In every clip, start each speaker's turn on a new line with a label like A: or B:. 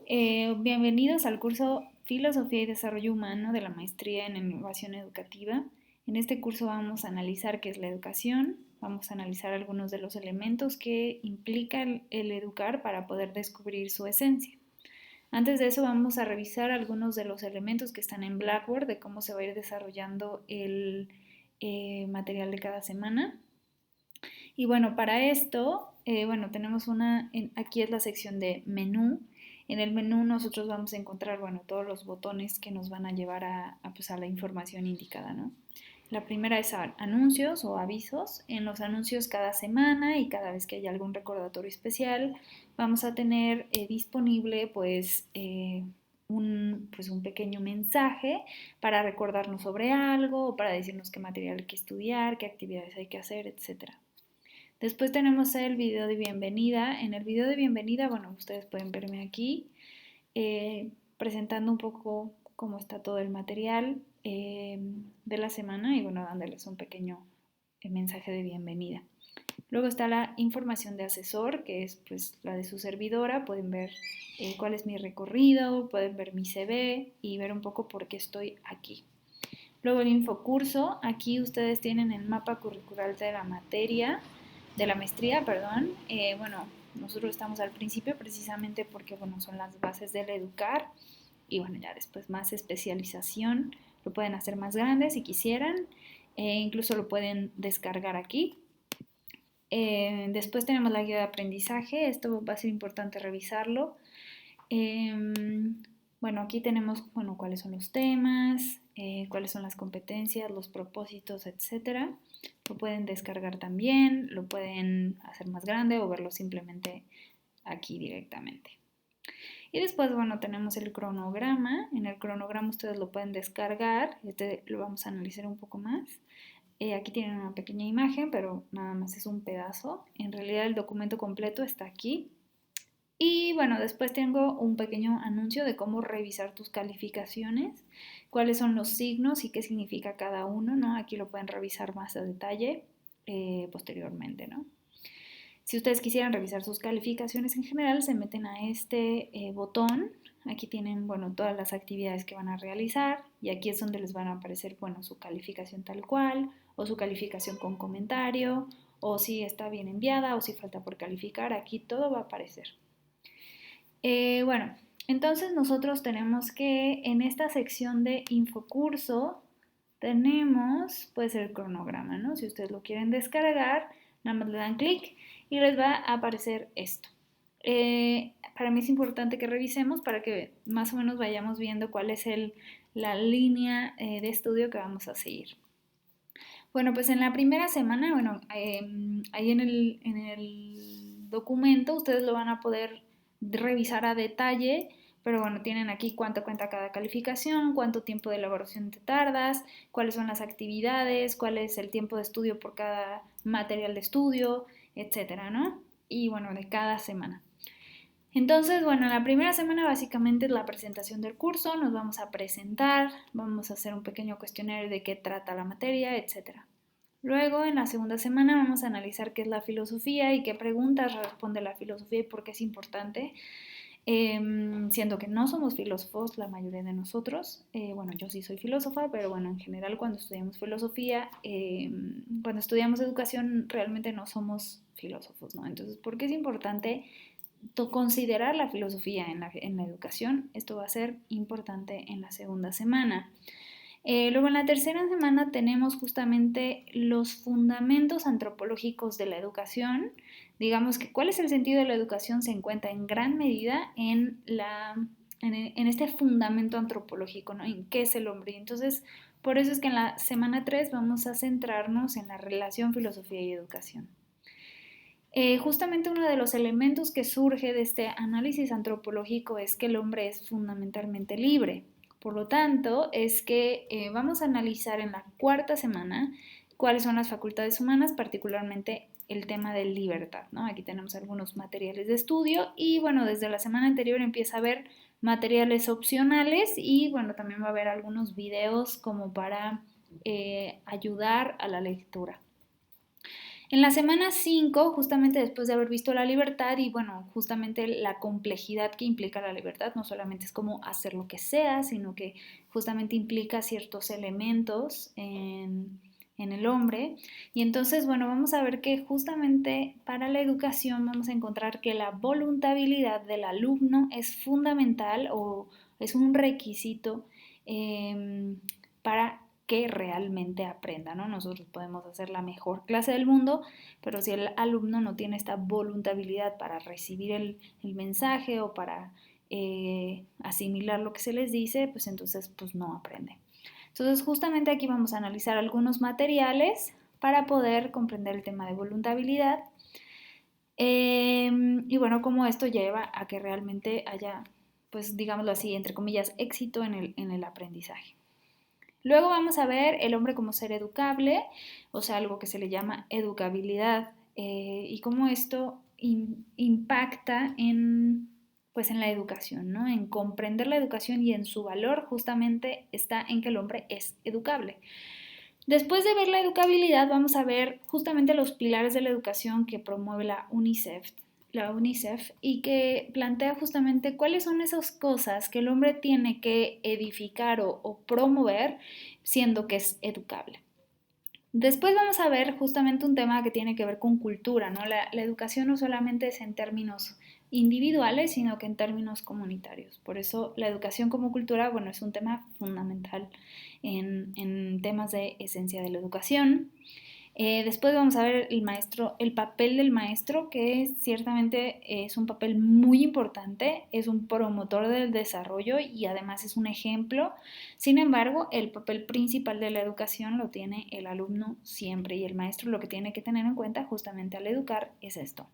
A: Bienvenidos al curso Filosofía y Desarrollo Humano de la Maestría en Innovación Educativa. En este curso vamos a analizar qué es la educación, vamos a analizar algunos de los elementos que implica el educar para poder descubrir su esencia. Antes de eso vamos a revisar algunos de los elementos que están en Blackboard de cómo se va a ir desarrollando el material de cada semana. Y bueno, para esto, tenemos aquí es la sección de menú. En el menú nosotros vamos a encontrar, todos los botones que nos van a llevar a la información indicada, ¿no? La primera es anuncios o avisos. En los anuncios cada semana y cada vez que haya algún recordatorio especial, vamos a tener disponible un pequeño mensaje para recordarnos sobre algo o para decirnos qué material hay que estudiar, qué actividades hay que hacer, etcétera. Después tenemos el video de bienvenida. En el video de bienvenida, ustedes pueden verme aquí presentando un poco cómo está todo el material de la semana y dándoles un pequeño mensaje de bienvenida. Luego está la información de asesor, que es pues la de su servidora. Pueden ver cuál es mi recorrido, pueden ver mi CV y ver un poco por qué estoy aquí. Luego el infocurso, aquí ustedes tienen el mapa curricular de la materia, de la maestría, perdón. Nosotros estamos al principio precisamente porque, son las bases del educar y, ya después más especialización. Lo pueden hacer más grande si quisieran, incluso lo pueden descargar aquí. Después tenemos la guía de aprendizaje, esto va a ser importante revisarlo. Aquí tenemos, cuáles son los temas, cuáles son las competencias, los propósitos, etcétera. Lo pueden descargar también, lo pueden hacer más grande o verlo simplemente aquí directamente. Y después, tenemos el cronograma. En el cronograma ustedes lo pueden descargar. Lo vamos a analizar un poco más. Aquí tienen una pequeña imagen, pero nada más es un pedazo. En realidad el documento completo está aquí. Y después tengo un pequeño anuncio de cómo revisar tus calificaciones, cuáles son los signos y qué significa cada uno, ¿no? Aquí lo pueden revisar más a detalle posteriormente, ¿no? Si ustedes quisieran revisar sus calificaciones en general, se meten a este botón. Aquí tienen, todas las actividades que van a realizar y aquí es donde les van a aparecer, su calificación tal cual o su calificación con comentario o si está bien enviada o si falta por calificar. Aquí todo va a aparecer. Entonces nosotros tenemos que en esta sección de infocurso tenemos pues el cronograma, ¿no? Si ustedes lo quieren descargar, nada más le dan clic y les va a aparecer esto. Para mí es importante que revisemos para que más o menos vayamos viendo cuál es la línea de estudio que vamos a seguir. Pues en la primera semana, ahí en el documento ustedes lo van a poder revisar a detalle, pero tienen aquí cuánto cuenta cada calificación, cuánto tiempo de elaboración te tardas, cuáles son las actividades, cuál es el tiempo de estudio por cada material de estudio, etcétera, ¿no? Y de cada semana. Entonces, la primera semana básicamente es la presentación del curso, nos vamos a presentar, vamos a hacer un pequeño cuestionario de qué trata la materia, etcétera. Luego, en la segunda semana vamos a analizar qué es la filosofía y qué preguntas responde la filosofía y por qué es importante, siendo que no somos filósofos la mayoría de nosotros. Yo sí soy filósofa, pero en general cuando estudiamos filosofía, cuando estudiamos educación realmente no somos filósofos, ¿no? Entonces, ¿por qué es importante considerar la filosofía en la educación? Esto va a ser importante en la segunda semana. Luego en la tercera semana tenemos justamente los fundamentos antropológicos de la educación. Digamos que cuál es el sentido de la educación se encuentra en gran medida en este fundamento antropológico, ¿no? En qué es el hombre. Entonces, por eso es que en la semana 3 vamos a centrarnos en la relación filosofía y educación. Justamente uno de los elementos que surge de este análisis antropológico es que el hombre es fundamentalmente libre. Por lo tanto, es que vamos a analizar en la cuarta semana cuáles son las facultades humanas, particularmente el tema de libertad, ¿no? Aquí tenemos algunos materiales de estudio y desde la semana anterior empieza a haber materiales opcionales y también va a haber algunos videos como para ayudar a la lectura. En la semana 5, justamente después de haber visto la libertad y bueno, justamente la complejidad que implica la libertad, no solamente es como hacer lo que sea, sino que justamente implica ciertos elementos en el hombre. Y entonces, bueno, vamos a ver que justamente para la educación vamos a encontrar que la voluntariedad del alumno es fundamental o es un requisito para que realmente aprenda, ¿no? Nosotros podemos hacer la mejor clase del mundo, pero si el alumno no tiene esta voluntariedad para recibir el mensaje o para asimilar lo que se les dice, pues entonces pues no aprende. Entonces justamente aquí vamos a analizar algunos materiales para poder comprender el tema de voluntariedad y bueno, cómo esto lleva a que realmente haya, pues digámoslo así, entre comillas, éxito en el aprendizaje. Luego vamos a ver el hombre como ser educable, o sea, algo que se le llama educabilidad, y cómo esto impacta en, pues, en la educación, ¿no? En comprender la educación y en su valor justamente está en que el hombre es educable. Después de ver la educabilidad, vamos a ver justamente los pilares de la educación que promueve la UNICEF y que plantea justamente cuáles son esas cosas que el hombre tiene que edificar o promover siendo que es educable. Después vamos a ver justamente un tema que tiene que ver con cultura, ¿no? La educación no solamente es en términos individuales, sino que en términos comunitarios. Por eso la educación como cultura, bueno, es un tema fundamental en temas de esencia de la educación. Después vamos a ver el papel del maestro, que ciertamente es un papel muy importante, es un promotor del desarrollo y además es un ejemplo. Sin embargo, el papel principal de la educación lo tiene el alumno siempre y el maestro lo que tiene que tener en cuenta justamente al educar es esto.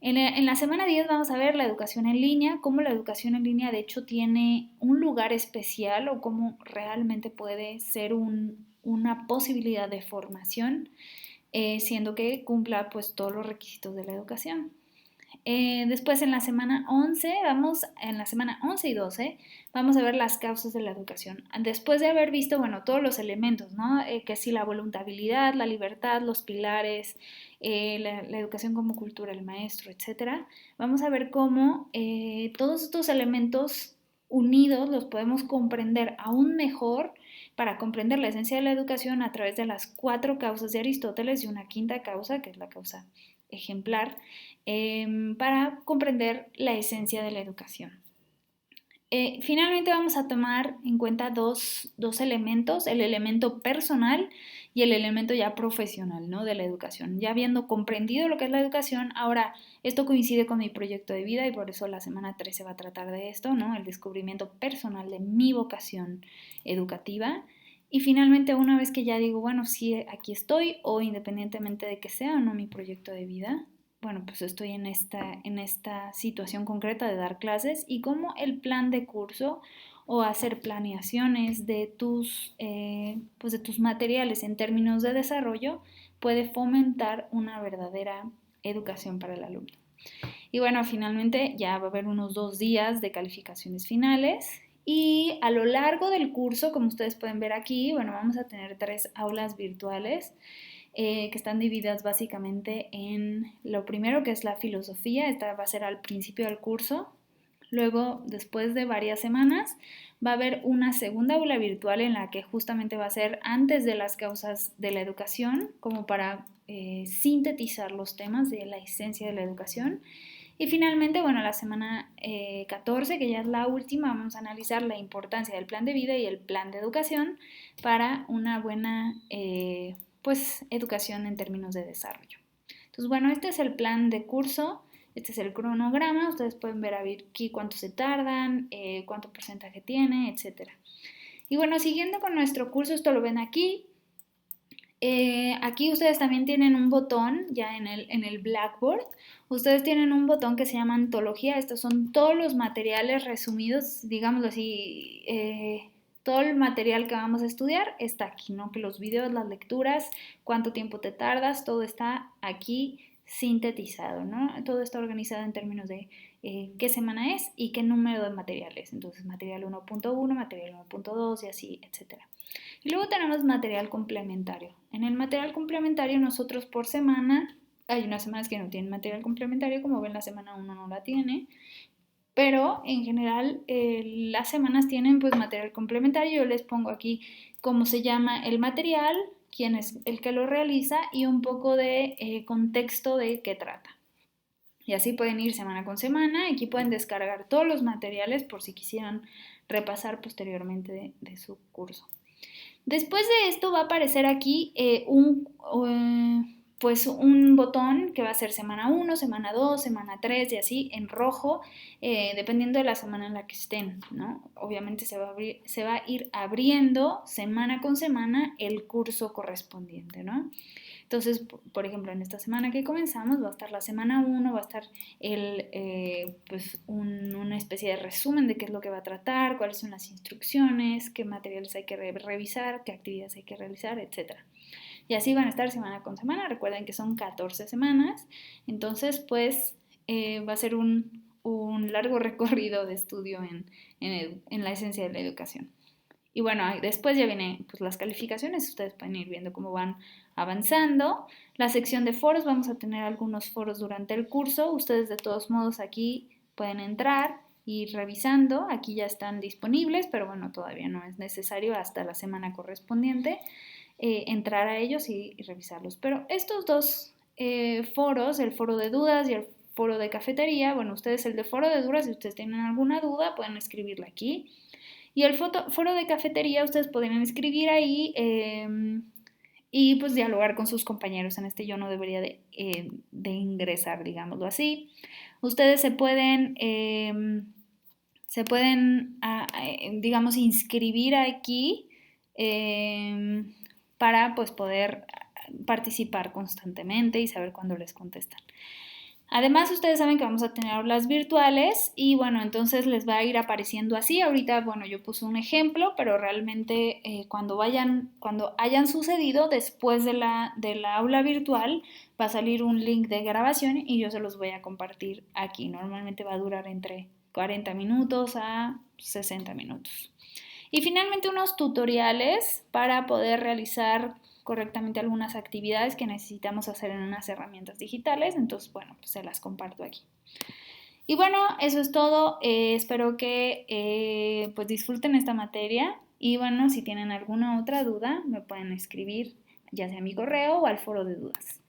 A: En la semana 10 vamos a ver la educación en línea, cómo la educación en línea de hecho tiene un lugar especial o cómo realmente puede ser una posibilidad de formación, siendo que cumpla pues todos los requisitos de la educación. Después en la semana 11 y 12, vamos a ver las causas de la educación. Después de haber visto, bueno, todos los elementos, ¿no? Que sí, la voluntariedad, la libertad, los pilares, la educación como cultura, el maestro, etcétera, vamos a ver cómo todos estos elementos unidos los podemos comprender aún mejor para comprender la esencia de la educación a través de las 4 causas de Aristóteles y una quinta causa, que es la causa ejemplar, para comprender la esencia de la educación. Finalmente vamos a tomar en cuenta dos elementos, el elemento personal y el elemento ya profesional, ¿no? De la educación. Ya habiendo comprendido lo que es la educación, ahora esto coincide con mi proyecto de vida y por eso la semana 13 va a tratar de esto, ¿no? El descubrimiento personal de mi vocación educativa. Y finalmente, una vez que ya digo, bueno, sí, aquí estoy, o independientemente de que sea o no mi proyecto de vida, bueno, pues estoy en esta situación concreta de dar clases y cómo el plan de curso o hacer planeaciones pues de tus materiales en términos de desarrollo puede fomentar una verdadera educación para el alumno. Y bueno, finalmente ya va a haber unos 2 días de calificaciones finales y a lo largo del curso, como ustedes pueden ver aquí, bueno, vamos a tener 3 aulas virtuales que están divididas básicamente en lo primero que es la filosofía, esta va a ser al principio del curso, luego después de varias semanas va a haber una segunda aula virtual en la que justamente va a ser antes de las causas de la educación, como para sintetizar los temas de la esencia de la educación. Y finalmente, bueno, la semana 14, que ya es la última, vamos a analizar la importancia del plan de vida y el plan de educación para una buena pues educación en términos de desarrollo. Entonces, bueno, este es el plan de curso, este es el cronograma, ustedes pueden ver aquí cuánto se tardan, cuánto porcentaje tiene, etcétera. Y bueno, siguiendo con nuestro curso, esto lo ven aquí. Aquí ustedes también tienen un botón, ya en el Blackboard, ustedes tienen un botón que se llama antología, estos son todos los materiales resumidos, digámoslo así, todo el material que vamos a estudiar está aquí, ¿no? Que los videos, las lecturas, cuánto tiempo te tardas, todo está aquí sintetizado, ¿no? Todo está organizado en términos de qué semana es y qué número de material es. Entonces material 1.1, material 1.2 y así, etcétera. Y luego tenemos material complementario. En el material complementario nosotros por semana, hay unas semanas que no tienen material complementario, como ven la semana 1 no la tiene, pero en general las semanas tienen pues material complementario. Yo les pongo aquí cómo se llama el material, quién es el que lo realiza y un poco de contexto de qué trata. Y así pueden ir semana con semana. Aquí pueden descargar todos los materiales por si quisieran repasar posteriormente de su curso. Después de esto va a aparecer aquí pues un botón que va a ser semana 1, semana 2, semana 3 y así en rojo, dependiendo de la semana en la que estén, ¿no? Obviamente se va a ir abriendo semana con semana el curso correspondiente, ¿no? Entonces, por ejemplo, en esta semana que comenzamos va a estar la semana 1, va a estar pues una especie de resumen de qué es lo que va a tratar, cuáles son las instrucciones, qué materiales hay que revisar, qué actividades hay que realizar, etc. Y así van a estar semana con semana. Recuerden que son 14 semanas. Entonces, pues va a ser un largo recorrido de estudio en la esencia de la educación. Y bueno, después ya vienen pues, las calificaciones, ustedes pueden ir viendo cómo van avanzando. La sección de foros, vamos a tener algunos foros durante el curso, ustedes de todos modos aquí pueden entrar e ir revisando, aquí ya están disponibles, pero bueno, todavía no es necesario hasta la semana correspondiente entrar a ellos y revisarlos. Pero estos dos foros, el foro de dudas y el foro de cafetería, bueno, ustedes el de foro de dudas, si ustedes tienen alguna duda, pueden escribirla aquí. Y el foro de cafetería, ustedes podrían escribir ahí y pues dialogar con sus compañeros. En este yo no debería de ingresar, digámoslo así. Ustedes digamos, inscribir aquí para pues poder participar constantemente y saber cuándo les contestan. Además, ustedes saben que vamos a tener aulas virtuales y bueno, entonces les va a ir apareciendo así. Ahorita, bueno, yo puse un ejemplo, pero realmente cuando hayan sucedido después de la aula virtual, va a salir un link de grabación y yo se los voy a compartir aquí. Normalmente va a durar entre 40 minutos a 60 minutos. Y finalmente unos tutoriales para poder realizar correctamente algunas actividades que necesitamos hacer en unas herramientas digitales. Entonces, bueno, pues se las comparto aquí. Y bueno, eso es todo. Espero que pues disfruten esta materia. Y bueno, si tienen alguna otra duda, me pueden escribir ya sea a mi correo o al foro de dudas.